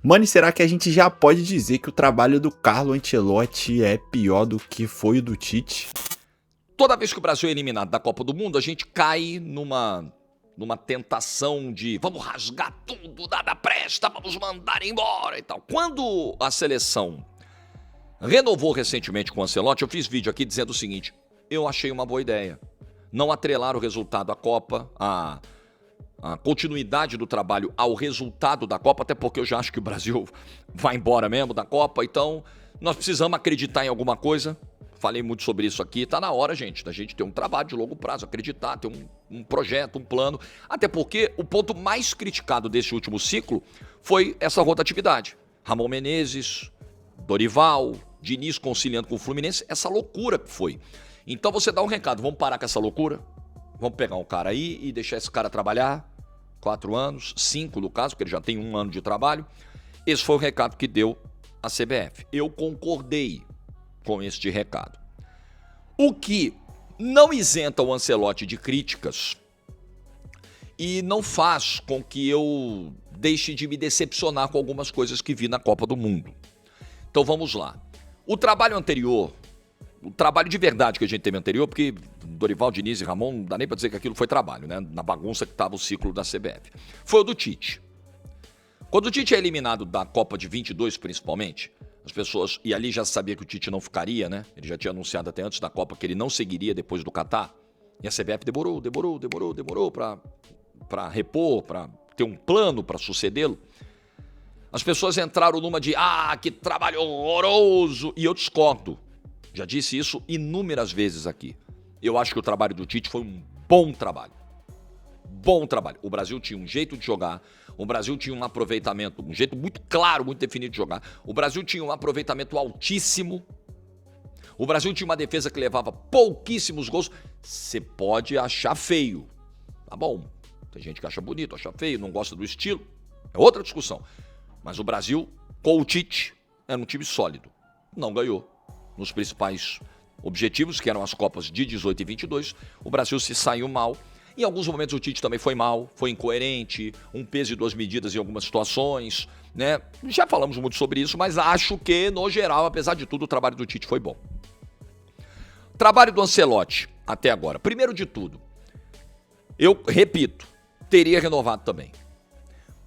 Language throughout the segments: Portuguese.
Mano, e será que a gente já pode dizer que o trabalho do Carlo Ancelotti é pior do que foi o do Tite? Toda vez que o Brasil é eliminado da Copa do Mundo, a gente cai numa tentação de vamos rasgar tudo, nada presta, vamos mandar embora e tal. Quando a seleção renovou recentemente com o Ancelotti, eu fiz vídeo aqui dizendo o seguinte: eu achei uma boa ideia. Não atrelar o resultado da Copa, a continuidade do trabalho ao resultado da Copa, até porque eu já acho que o Brasil vai embora mesmo da Copa, então nós precisamos acreditar em alguma coisa. Falei muito sobre isso aqui, tá na hora, gente, da gente ter um trabalho de longo prazo, acreditar, ter um projeto, um plano, até porque o ponto mais criticado desse último ciclo foi essa rotatividade. Ramon Menezes, Dorival, Diniz conciliando com o Fluminense, essa loucura que foi. Então você dá um recado, vamos parar com essa loucura, vamos pegar um cara aí e deixar esse cara trabalhar 4 anos, 5 no caso, porque ele já tem 1 ano de trabalho. Esse foi o recado que deu a CBF. Eu concordei com este recado. O que não isenta o Ancelotti de críticas e não faz com que eu deixe de me decepcionar com algumas coisas que vi na Copa do Mundo. Então vamos lá. O trabalho anterior, o trabalho de verdade que a gente teve anterior, porque Dorival, Diniz e Ramon, não dá nem para dizer que aquilo foi trabalho, né? Na bagunça que estava o ciclo da CBF. Foi o do Tite. Quando o Tite é eliminado da Copa de 22, principalmente, as pessoas, e ali já sabia que o Tite não ficaria, né? Ele já tinha anunciado até antes da Copa que ele não seguiria depois do Catar. E a CBF demorou para repor, para ter um plano para sucedê-lo. As pessoas entraram numa de, que trabalho horroroso, e eu discordo. Já disse isso inúmeras vezes aqui. Eu acho que o trabalho do Tite foi um bom trabalho. Bom trabalho. O Brasil tinha um jeito de jogar, o Brasil tinha um aproveitamento, um jeito muito claro, muito definido de jogar. O Brasil tinha um aproveitamento altíssimo. O Brasil tinha uma defesa que levava pouquíssimos gols. Você pode achar feio. Tá bom. Tem gente que acha bonito, acha feio, não gosta do estilo. É outra discussão. Mas o Brasil, com o Tite, era um time sólido. Não ganhou. Nos principais objetivos, que eram as Copas de 18 e 22, o Brasil se saiu mal. Em alguns momentos o Tite também foi mal, foi incoerente, um peso e 2 medidas em algumas situações, né? Já falamos muito sobre isso, mas acho que, no geral, apesar de tudo, o trabalho do Tite foi bom. Trabalho do Ancelotti, até agora. Primeiro de tudo, eu repito, teria renovado também.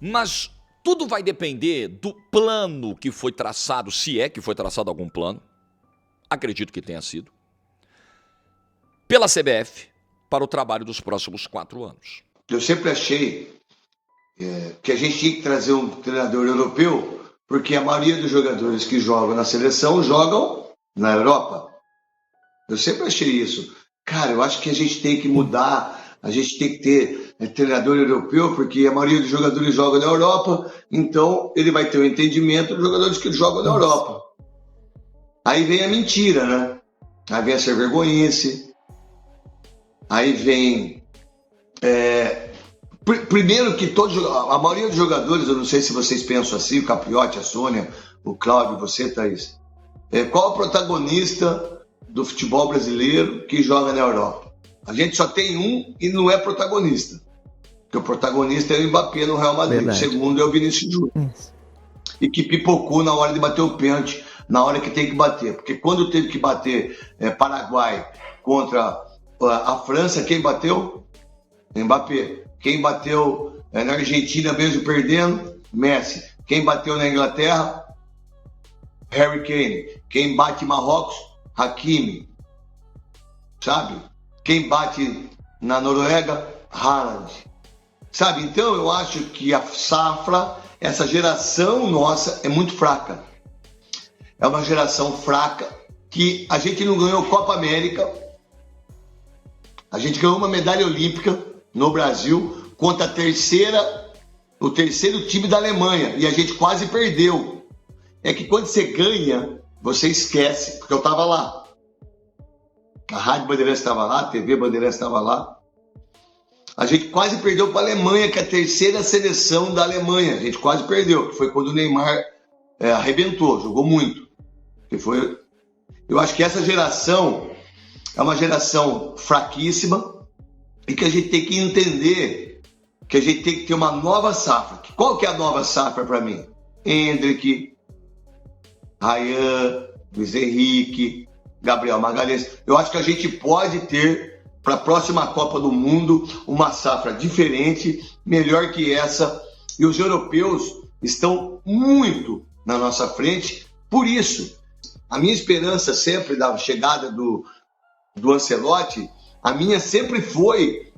Mas tudo vai depender do plano que foi traçado, se é que foi traçado algum plano, acredito que tenha sido, pela CBF, para o trabalho dos próximos 4 anos. Eu sempre achei que a gente tinha que trazer um treinador europeu, porque a maioria dos jogadores que jogam na seleção jogam na Europa. Eu sempre achei isso. Cara, eu acho que a gente tem que mudar, a gente tem que ter treinador europeu, porque a maioria dos jogadores jogam na Europa, então ele vai ter o entendimento dos jogadores que jogam na Europa. Aí vem a mentira, né? Aí vem a ser vergonhice. Aí vem... primeiro que a maioria dos jogadores, eu não sei se vocês pensam assim, o Capriotti, a Sônia, o Cláudio, você, Thaís. Qual o protagonista do futebol brasileiro que joga na Europa? A gente só tem um e não é protagonista. Porque o protagonista é o Mbappé no Real Madrid. Verdade. O segundo é o Vinícius Júnior. E que pipocou na hora de bater o pênalti, na hora que tem que bater. Porque quando teve que bater Paraguai contra a França, quem bateu? Mbappé. Quem bateu na Argentina mesmo perdendo? Messi. Quem bateu na Inglaterra? Harry Kane. Quem bate em Marrocos? Hakimi. Sabe? Quem bate na Noruega? Haaland. Sabe? Então eu acho que a safra, essa geração nossa é muito fraca. É uma geração fraca que a gente não ganhou Copa América. A gente ganhou uma medalha olímpica no Brasil contra o terceiro time da Alemanha. E a gente quase perdeu. É que quando você ganha, você esquece. Porque eu estava lá. A Rádio Bandeirantes estava lá, a TV Bandeirantes estava lá. A gente quase perdeu para a Alemanha, que é a terceira seleção da Alemanha. A gente quase perdeu. Que foi quando o Neymar arrebentou, jogou muito. Que foi... Eu acho que essa geração é uma geração fraquíssima e que a gente tem que entender que a gente tem que ter uma nova safra. Qual que é a nova safra para mim? Endrick, Ryan, Luiz Henrique, Gabriel Magalhães. Eu acho que a gente pode ter, para a próxima Copa do Mundo, uma safra diferente, melhor que essa. E os europeus estão muito na nossa frente. Por isso, a minha esperança sempre da chegada do Ancelotti, a minha sempre foi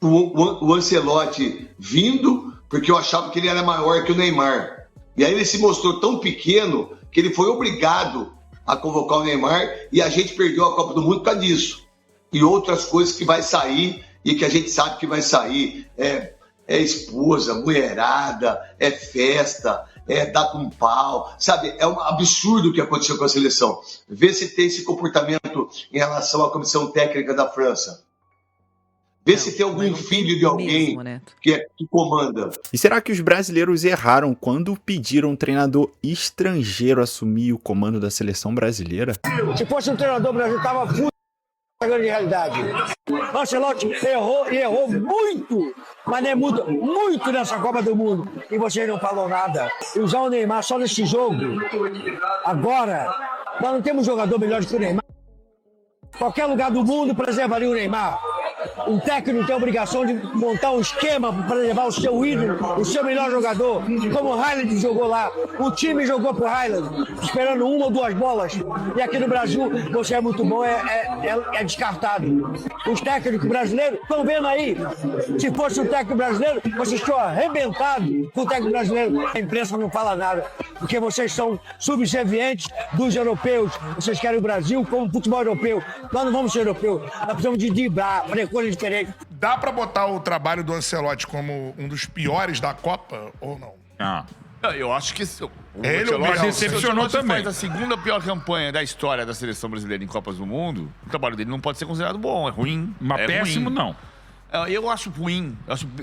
o Ancelotti vindo, porque eu achava que ele era maior que o Neymar. E aí ele se mostrou tão pequeno que ele foi obrigado a convocar o Neymar e a gente perdeu a Copa do Mundo por causa disso. E outras coisas que vai sair e que a gente sabe que vai sair. É esposa, mulherada, é festa, é dar com pau, sabe? É um absurdo o que aconteceu com a seleção. Vê se tem esse comportamento em relação à comissão técnica da França. Vê se tem algum filho de alguém que comanda. E será que os brasileiros erraram quando pediram um treinador estrangeiro assumir o comando da seleção brasileira? Se fosse um treinador brasileiro, estava fudido na grande realidade. O Ancelotti errou muito, mas não é muito nessa Copa do Mundo. E vocês não falam nada. E usar o Neymar só nesse jogo. Agora, nós não temos jogador melhor do que o Neymar. Qualquer lugar do mundo preservaria o Neymar. Um técnico tem a obrigação de montar um esquema para levar o seu ídolo, o seu melhor jogador, como o Haaland jogou lá. O time jogou pro Haaland, esperando uma ou duas bolas. E aqui no Brasil, você é muito bom, é descartado. Os técnicos brasileiros estão vendo aí. Se fosse um técnico brasileiro, vocês estão arrebentados com o técnico brasileiro. A imprensa não fala nada, porque vocês são subservientes dos europeus. Vocês querem o Brasil como futebol europeu. Nós não vamos ser europeus, nós precisamos de driblar, fazer coisas diferentes. Dá pra botar o trabalho do Ancelotti como um dos piores da Copa ou não? Ah. Eu acho que Ele decepcionou também. faz a segunda pior campanha da história da seleção brasileira em Copas do Mundo. O trabalho dele não pode ser considerado bom, é ruim. Mas é péssimo, ruim. não. Eu acho ruim,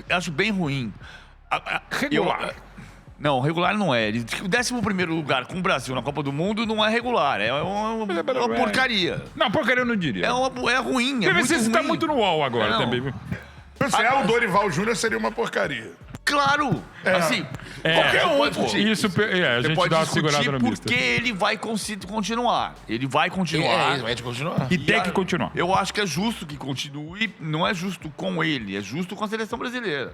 acho bem ruim. Regular. Não, regular não é. O 11º lugar com o Brasil na Copa do Mundo não é regular, é uma porcaria. Não, porcaria eu não diria. É ruim, é muito Você ruim. tá muito no UOL agora Não. também, viu? Se é o Dorival Júnior, seria uma porcaria. Claro! Assim, qualquer um pode discutir. Isso, a Você gente pode dá uma discutir segurada na lista. porque ele vai continuar. Ele vai continuar. vai continuar. E tem que continuar. Eu acho que é justo que continue. Não é justo com ele, é justo com a seleção brasileira.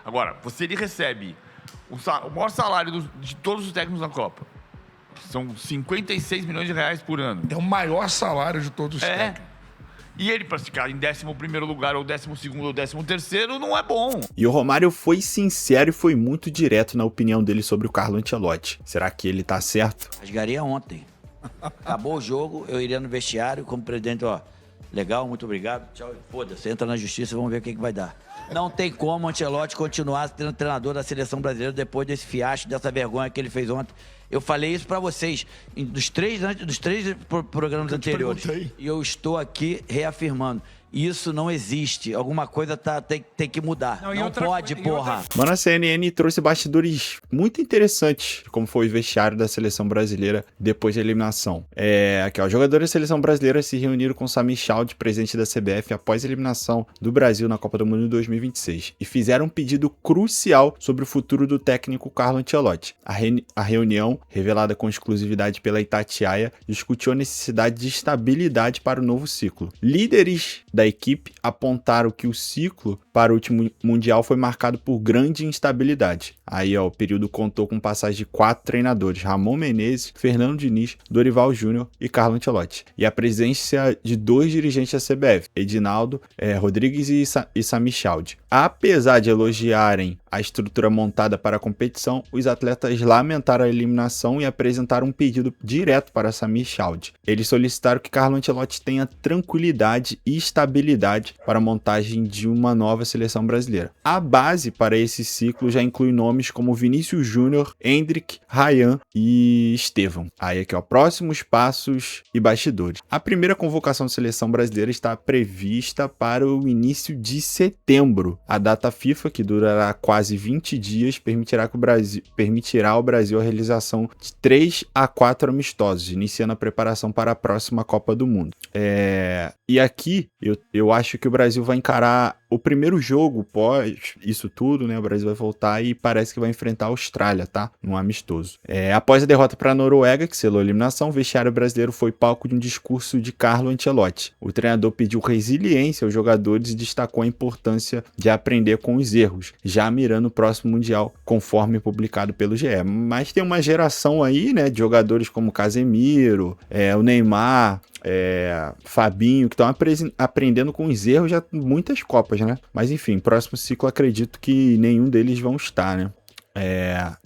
Agora, ele recebe o maior salário de todos os técnicos na Copa. São 56 milhões de reais por ano. É o maior salário de todos os técnicos. E ele, pra ficar em 11º lugar, ou 12º, ou 13º, não é bom. E o Romário foi sincero e foi muito direto na opinião dele sobre o Carlo Ancelotti. Será que ele tá certo? Rasgaria ontem. Acabou o jogo, eu iria no vestiário como presidente, ó. Legal, muito obrigado. Tchau, foda-se, entra na justiça, vamos ver o que vai dar. Não tem como o Ancelotti continuar sendo treinador da seleção brasileira depois desse fiasco, dessa vergonha que ele fez ontem. Eu falei isso pra vocês dos três programas anteriores. E eu estou aqui reafirmando. Isso não existe. Alguma coisa tem que mudar. Não pode, porra. Mano, a CNN trouxe bastidores muito interessantes, como foi o vestiário da seleção brasileira depois da eliminação. Aqui, ó, jogadores da seleção brasileira se reuniram com Sami Chaldi, presidente da CBF, após a eliminação do Brasil na Copa do Mundo em 2026, e fizeram um pedido crucial sobre o futuro do técnico Carlo Ancelotti. A reunião, revelada com exclusividade pela Itatiaia, discutiu a necessidade de estabilidade para o novo ciclo. Líderes da equipe apontaram que o ciclo para o último Mundial foi marcado por grande instabilidade. Aí, ó, o período contou com passagem de 4 treinadores: Ramon Menezes, Fernando Diniz, Dorival Júnior e Carlo Ancelotti. E a presença de 2 dirigentes da CBF, Edinaldo Rodrigues e Sami Chaldi. Apesar de elogiarem a estrutura montada para a competição, os atletas lamentaram a eliminação e apresentaram um pedido direto para Sami Chaldi. Eles solicitaram que Carlo Ancelotti tenha tranquilidade e estabilidade para a montagem de uma nova seleção brasileira. A base para esse ciclo já inclui nomes como Vinícius Júnior, Endrick, Ryan e Estevão. Aí aqui, ó, próximos passos e bastidores. A primeira convocação da seleção brasileira está prevista para o início de setembro. A data FIFA, que durará quase 20 dias, permitirá ao Brasil a realização de 3 a 4 amistosos, iniciando a preparação para a próxima Copa do Mundo. E aqui, eu acho que o Brasil vai encarar o primeiro jogo pós isso tudo, né? O Brasil vai voltar e parece que vai enfrentar a Austrália, tá? Num amistoso. Após a derrota para a Noruega, que selou a eliminação, o vestiário brasileiro foi palco de um discurso de Carlo Ancelotti. O treinador pediu resiliência aos jogadores e destacou a importância de aprender com os erros, já mirando o próximo Mundial, conforme publicado pelo GE. Mas tem uma geração aí, né, de jogadores como Casemiro, o Neymar, Fabinho, que estão aprendendo com os erros já muitas Copas, né? Mas enfim, próximo ciclo acredito que nenhum deles vão estar, né?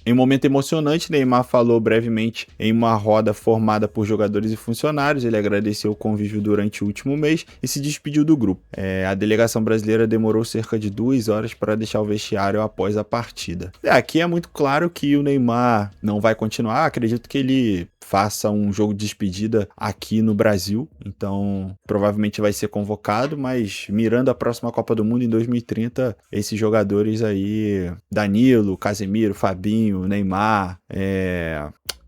Em um momento emocionante, Neymar falou brevemente em uma roda formada por jogadores e funcionários. Ele agradeceu o convívio durante o último mês e se despediu do grupo. A delegação brasileira demorou cerca de 2 horas para deixar o vestiário após a partida. Aqui é muito claro que o Neymar não vai continuar. Acredito que ele faça um jogo de despedida aqui no Brasil, então provavelmente vai ser convocado, mas mirando a próxima Copa do Mundo em 2030, esses jogadores aí, Danilo, Casemiro, Fabinho, Neymar,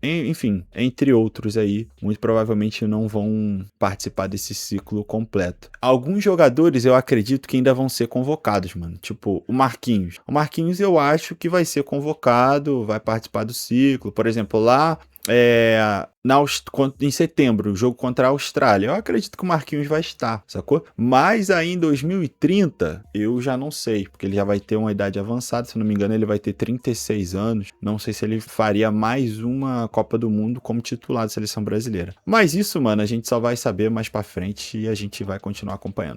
enfim, entre outros aí, muito provavelmente não vão participar desse ciclo completo. Alguns jogadores eu acredito que ainda vão ser convocados, mano, tipo o Marquinhos. O Marquinhos eu acho que vai ser convocado, vai participar do ciclo, por exemplo, lá em setembro, o jogo contra a Austrália. Eu acredito que o Marquinhos vai estar, sacou? Mas aí em 2030, eu já não sei, porque ele já vai ter uma idade avançada, se não me engano, ele vai ter 36 anos. Não sei se ele faria mais uma Copa do Mundo como titular da seleção brasileira. Mas isso, mano, a gente só vai saber mais pra frente e a gente vai continuar acompanhando.